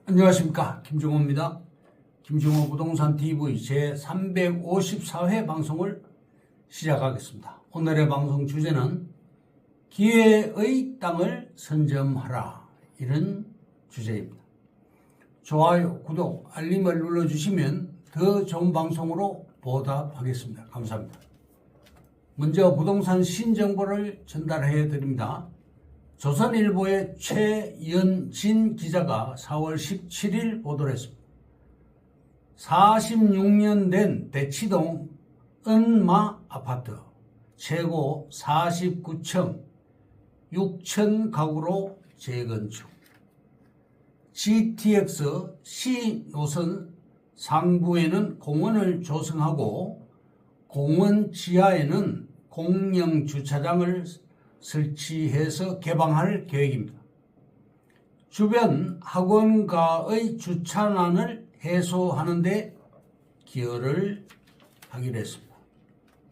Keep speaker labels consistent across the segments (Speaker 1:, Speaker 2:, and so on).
Speaker 1: 안녕하십니까, 김종호입니다. 김종호 부동산 TV 제354회 방송을 시작하겠습니다. 오늘의 방송 주제는 기회의 땅을 선점하라, 이런 주제입니다. 좋아요, 구독, 알림을 눌러주시면 더 좋은 방송으로 보답하겠습니다. 감사합니다. 먼저 부동산 신정보를 전달해 드립니다. 조선일보의 최연진 기자가 4월 17일 보도를 했습니다. 46년 된 대치동 은마 아파트 최고 49층 6천 가구로 재건축. GTX C노선 상부에는 공원을 조성하고 공원 지하에는 공영 주차장을 설치해서 개방할 계획입니다. 주변 학원가의 주차난을 해소하는 데 기여를 하기로 했습니다.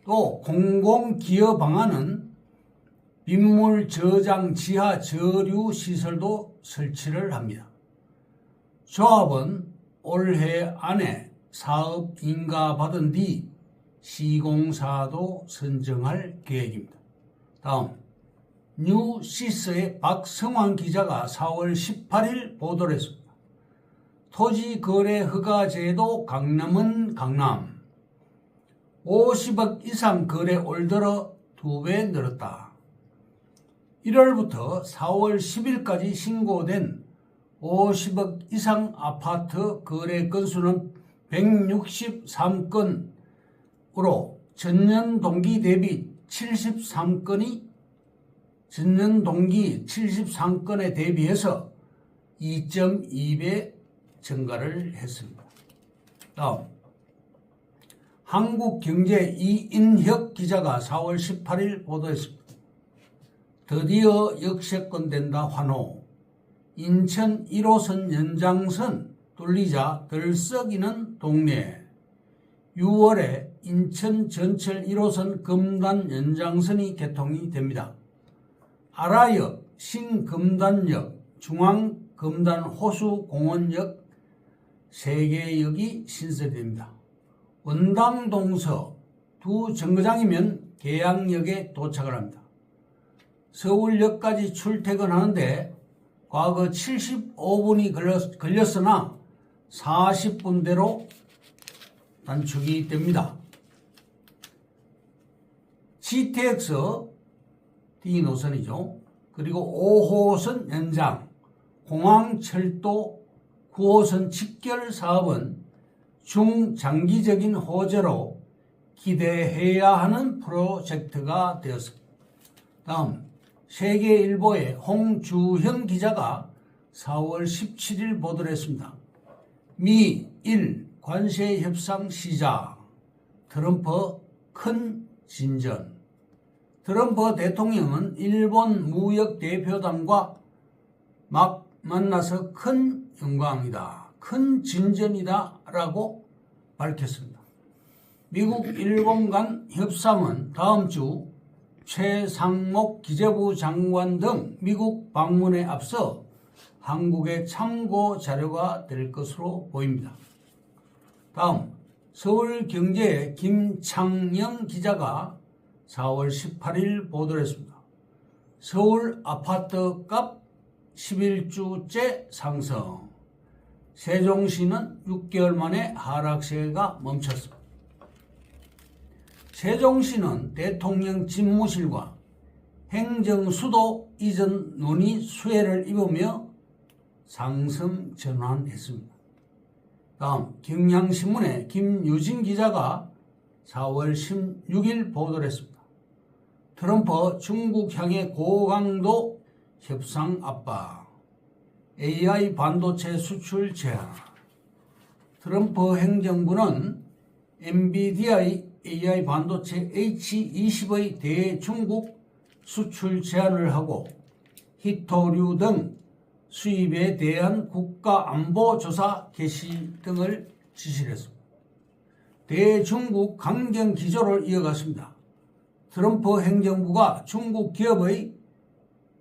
Speaker 1: 또 공공기여 방안은 빗물 저장 지하 저류 시설도 설치를 합니다. 조합은 올해 안에 사업 인가 받은 뒤 시공사도 선정할 계획입니다. 다음 뉴시스의 박성환 기자가 4월 18일 보도를 했습니다. 토지거래 허가제도 강남은 강남 50억 이상 거래 올 들어 2배 늘었다. 1월부터 4월 10일까지 신고된 50억 이상 아파트 거래 건수는 163건으로 전년 동기 대비 73건에 대비해서 2.2배 증가를 했습니다. 다음 한국경제 이인혁 기자가 4월 18일 보도했습니다. 드디어 역세권된다 환호. 인천 1호선 연장선 뚫리자 들썩이는 동네. 6월에 인천 전철 1호선 금단 연장선이 개통이 됩니다. 아라역, 신금단역, 중앙금단호수공원역 3개역이 신설됩니다. 원당동서 두 정거장이면 계양역에 도착을 합니다. 서울역까지 출퇴근하는데 과거 75분이 걸렸으나 40분대로 단축이 됩니다. GTX D 노선이죠. 그리고 5호선 연장, 공항철도 9호선 직결 사업은 중장기적인 호재로 기대해야 하는 프로젝트가 되었습니다. 다음 세계일보의 홍주현 기자가 4월 17일 보도를 했습니다. 미일 관세 협상 시작, 트럼프 큰 진전. 트럼프 대통령은 일본 무역 대표단과 막 만나서 큰 영광이다, 큰 진전이다 라고 밝혔습니다. 미국 일본 간 협상은 다음 주 최상목 기재부 장관 등 미국 방문에 앞서 한국의 참고 자료가 될 것으로 보입니다. 다음 서울경제의 김창영 기자가 4월 18일 보도를 했습니다. 서울 아파트 값 11주째 상승. 세종시는 6개월 만에 하락세가 멈췄습니다. 세종시는 대통령 집무실과 행정수도 이전 논의 수혜를 입으며 상승 전환했습니다. 다음 경향신문의 김유진 기자가 4월 16일 보도를 했습니다. 트럼프 중국 향해 고강도 협상 압박, AI 반도체 수출 제한. 트럼프 행정부는 엔비디아의 AI 반도체 H20의 대중국 수출 제한을 하고 히토류 등 수입에 대한 국가안보조사 개시 등을 지시를 했습니다. 대중국 강경 기조를 이어갔습니다. 트럼프 행정부가 중국 기업의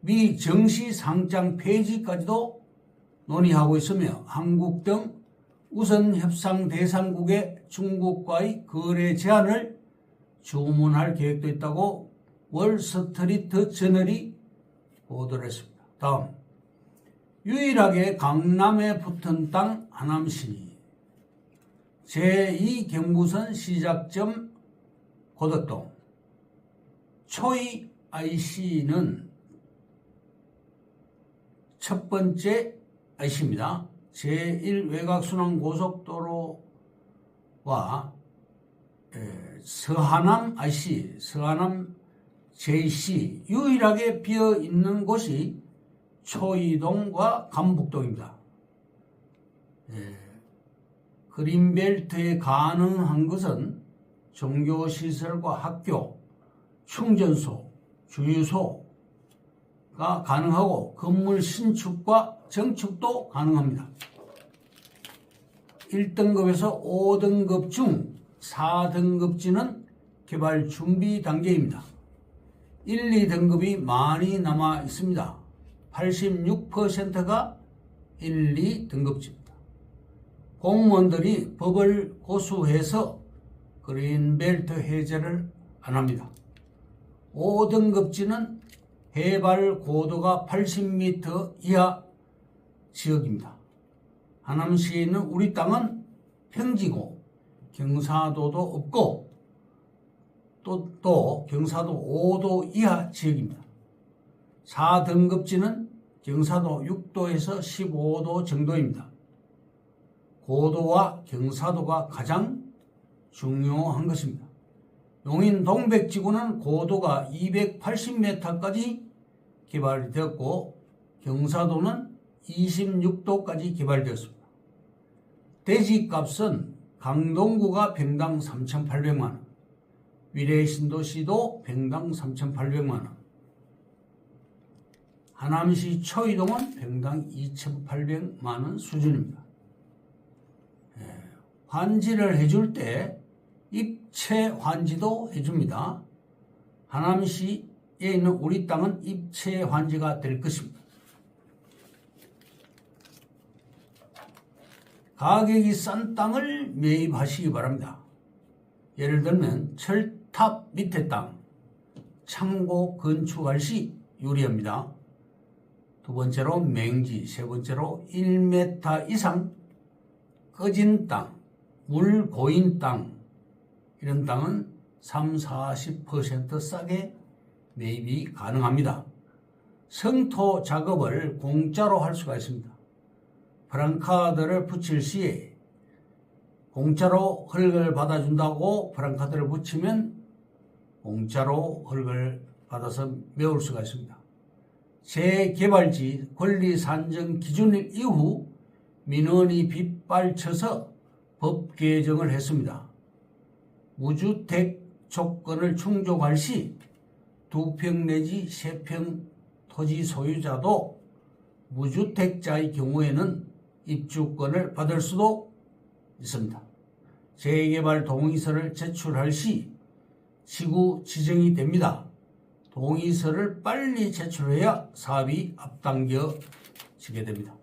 Speaker 1: 미 정시 상장 폐지까지도 논의하고 있으며 한국 등 우선 협상 대상국의 중국과의 거래 제한을 주문할 계획도 있다고 월스트리트 저널이 보도를 했습니다. 다음, 유일하게 강남에 붙은 땅 하남시 제2경부선 시작점 고덕동 초이 IC는 첫 번째 IC입니다. 제1외곽순환 고속도로와 서하남 IC, 서하남 JC 유일하게 비어있는 곳이 초이동과 감북동입니다. 그린벨트에 가능한 것은 종교시설과 학교, 충전소, 주유소가 가능하고 건물 신축과 정축도 가능합니다. 1등급에서 5등급 중 4등급지는 개발 준비 단계입니다. 1, 2등급이 많이 남아 있습니다. 86%가 1, 2등급지입니다. 공무원들이 법을 고수해서 그린벨트 해제를 안 합니다. 5등급지는 해발 고도가 80m 이하 지역입니다. 하남시에 있는 우리 땅은 평지고 경사도도 없고 또 경사도 5도 이하 지역입니다. 4등급지는 경사도 6도에서 15도 정도입니다. 고도와 경사도가 가장 중요한 것입니다. 용인 동백지구는 고도가 280m까지 개발되었고 경사도는 26도까지 개발되었습니다. 대지값은 강동구가 평당 3,800만원, 위례신도시도 평당 3,800만원, 하남시 초이동은 평당 2,800만원 수준입니다. 환지를 해줄 때 입체 환지도 해줍니다. 하남시에 있는 우리 땅은 입체 환지가 될 것입니다. 가격이 싼 땅을 매입하시기 바랍니다. 예를 들면 철탑 밑에 땅, 창고 건축할 시 유리합니다. 두 번째로 맹지, 세 번째로 1m 이상 꺼진 땅, 물 고인 땅, 이런 땅은 30-40% 싸게 매입이 가능합니다. 성토 작업을 공짜로 할 수가 있습니다. 프랑카드를 붙일 시에 공짜로 흙을 받아준다고 프랑카드를 붙이면 공짜로 흙을 받아서 메울 수가 있습니다. 재개발지 권리 산정 기준일 이후 민원이 빗발쳐서 법 개정을 했습니다. 무주택 조건을 충족할 시 2평 내지 3평 토지 소유자도 무주택자의 경우에는 입주권을 받을 수도 있습니다. 재개발 동의서를 제출할 시 시구 지정이 됩니다. 동의서를 빨리 제출해야 사업이 앞당겨지게 됩니다.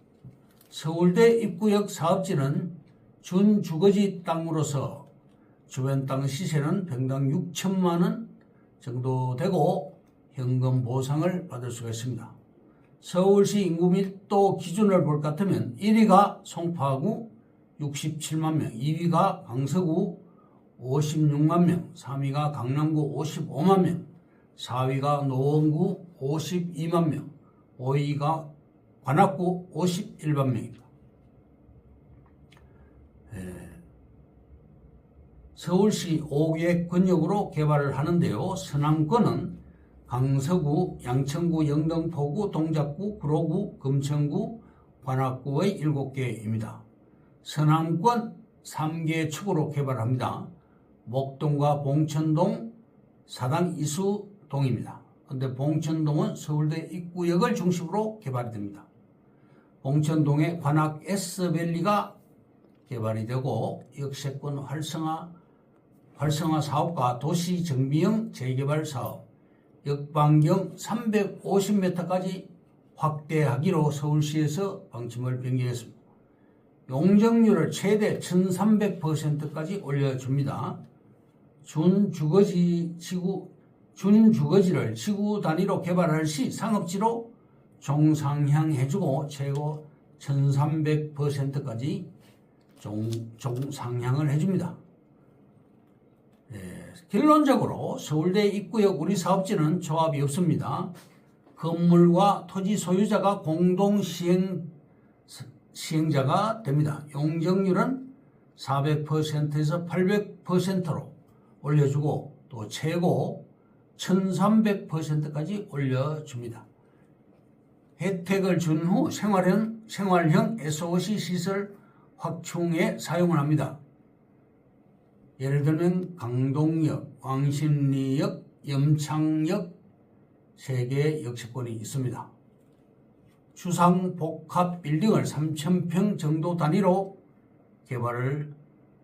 Speaker 1: 서울대 입구역 사업지는 준주거지 땅으로서 주변 땅 시세는 평당 6천만 원 정도 되고 현금 보상을 받을 수가 있습니다. 서울시 인구 밀도 기준을 볼 것 같으면 1위가 송파구 67만 명, 2위가 강서구 56만 명, 3위가 강남구 55만 명, 4위가 노원구 52만 명, 5위가 관악구 51만 명입니다. 서울시 5개 권역으로 개발을 하는데요. 서남권은 강서구, 양천구, 영등포구, 동작구, 구로구, 금천구, 관악구의 7개입니다. 서남권 3개 축으로 개발합니다. 목동과 봉천동, 사당 이수동입니다. 그런데 봉천동은 서울대 입구역을 중심으로 개발이 됩니다. 봉천동의 관악 S밸리가 개발이 되고 역세권 활성화 사업과 도시 정비형 재개발 사업, 역반경 350m까지 확대하기로 서울시에서 방침을 변경했습니다. 용적률을 최대 1300%까지 올려줍니다. 준주거지를 지구 단위로 개발할 시 상업지로 종상향해주고 최고 1300%까지 종상향을 해줍니다. 결론적으로 서울대 입구역 우리 사업지는 조합이 없습니다. 건물과 토지 소유자가 공동 시행자가 됩니다. 용적률은 400%에서 800%로 올려주고 또 최고 1300%까지 올려줍니다. 혜택을 준 후 생활형 SOC 시설 확충에 사용을 합니다. 예를 들면 강동역, 왕십리역, 염창역 3개의 역세권이 있습니다. 주상복합 빌딩을 3000평 정도 단위로 개발을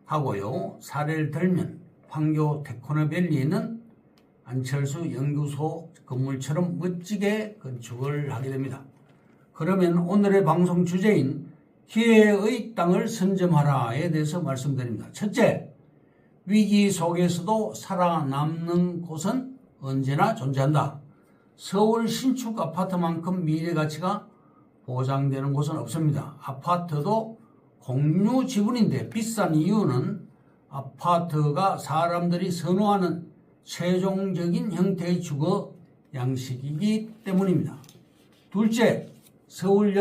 Speaker 1: 하고요. 사례를 들면 판교 테크노밸리에 있는 안철수 연구소 건물처럼 멋지게 건축을 하게 됩니다. 그러면 오늘의 방송 주제인 기회의 땅을 선점하라에 대해서 말씀드립니다. 첫째, 위기 속에서도 살아남는 곳은 언제나 존재한다. 서울 신축 아파트만큼 미래 가치가 보장되는 곳은 없습니다. 아파트도 공유 지분인데 비싼 이유는 아파트가 사람들이 선호하는 최종적인 형태의 주거 양식이기 때문입니다. 둘째, 서울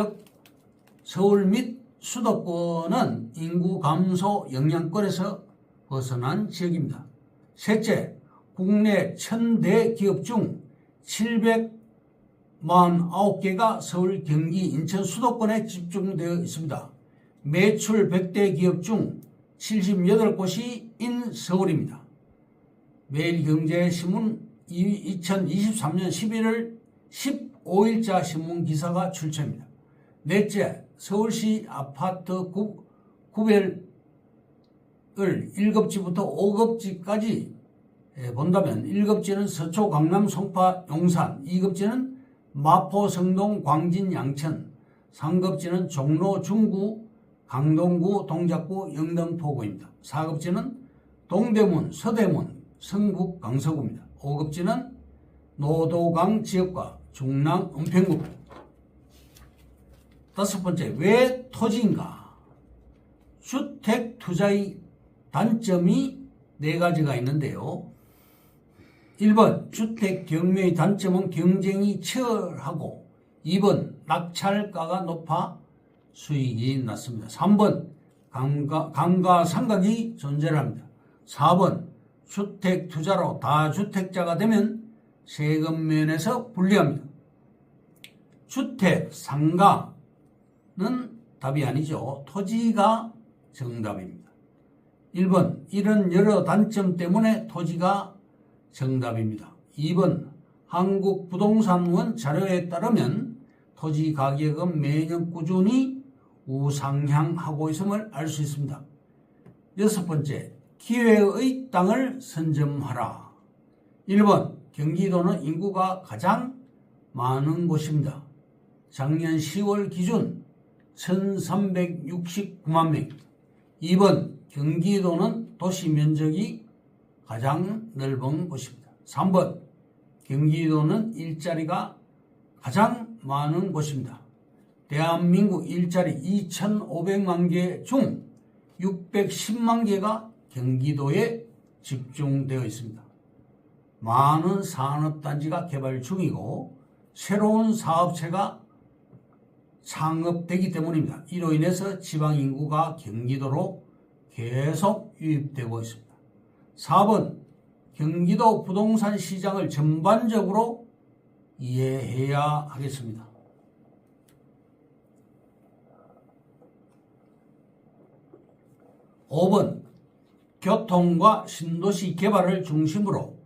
Speaker 1: 및 수도권은 인구 감소 영향권에서 벗어난 지역입니다. 셋째, 국내 1000대 기업 중 749개가 서울, 경기, 인천 수도권에 집중되어 있습니다. 매출 100대 기업 중 78곳이 서울입니다. 매일경제신문 2023년 11월 15일자 신문기사가 출처입니다. 넷째, 서울시 아파트 구별을 1급지부터 5급지까지 본다면 1급지는 서초, 강남, 송파, 용산, 2급지는 마포, 성동, 광진, 양천, 3급지는 종로, 중구, 강동구, 동작구, 영등포구입니다. 4급지는 동대문, 서대문, 성북, 강서구입니다. 5급지는 노도강 지역과 중랑, 은평구입니다. 다섯 번째, 왜 토지인가? 주택 투자의 단점이 4가지가 있는데요. 1번, 주택 경매의 단점은 경쟁이 치열하고 2번, 낙찰가가 높아 수익이 낮습니다. 3번, 감가상각이 존재합니다. 4번, 주택 투자로 다주택자가 되면 세금 면에서 불리합니다. 주택 상가는 답이 아니죠. 토지가 정답입니다. 1번, 이런 여러 단점 때문에 토지가 정답입니다. 2번, 한국부동산원 자료에 따르면 토지 가격은 매년 꾸준히 우상향하고 있음을 알 수 있습니다. 여섯 번째, 기회의 땅을 선점하라. 1번, 경기도는 인구가 가장 많은 곳입니다. 작년 10월 기준 1369만 명. 2번, 경기도는 도시 면적이 가장 넓은 곳입니다. 3번, 경기도는 일자리가 가장 많은 곳입니다. 대한민국 일자리 2,500만 개 중 610만 개가 경기도에 집중되어 있습니다. 많은 산업단지가 개발 중이고 새로운 사업체가 창업되기 때문입니다. 이로 인해서 지방인구가 경기도로 계속 유입되고 있습니다. 4번, 경기도 부동산 시장을 전반적으로 이해해야 하겠습니다. (5번) 교통과 신도시 개발을 중심으로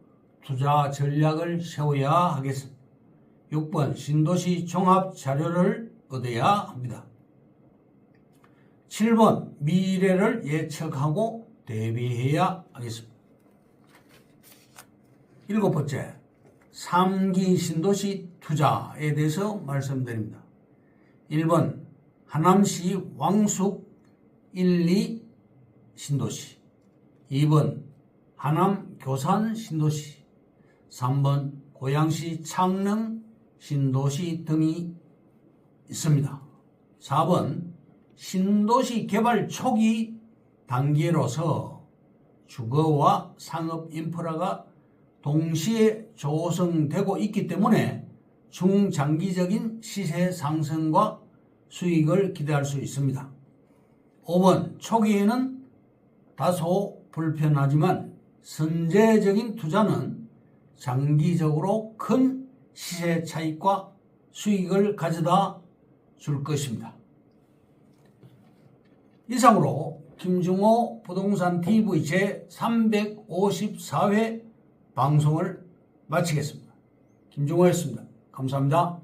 Speaker 1: 투자 전략을 세워야 하겠습니다. 6번, 신도시 종합 자료를 얻어야 합니다. 7번, 미래를 예측하고 대비해야 하겠습니다. 7번째, 3기 신도시 투자에 대해서 말씀드립니다. 1번 하남시 왕숙 1, 2 신도시, 2번 하남 교산 신도시, 3번 고양시 창릉 신도시 등이 있습니다. 4번 신도시 개발 초기 단계로서 주거와 상업 인프라가 동시에 조성되고 있기 때문에 중장기적인 시세 상승과 수익을 기대할 수 있습니다. 5번 초기에는 다소 불편하지만 선제적인 투자는 장기적으로 큰 시세 차익과 수익을 가져다 줄 것입니다. 이상으로 김중호 부동산 TV 제 354회 방송을 마치겠습니다. 김중호였습니다. 감사합니다.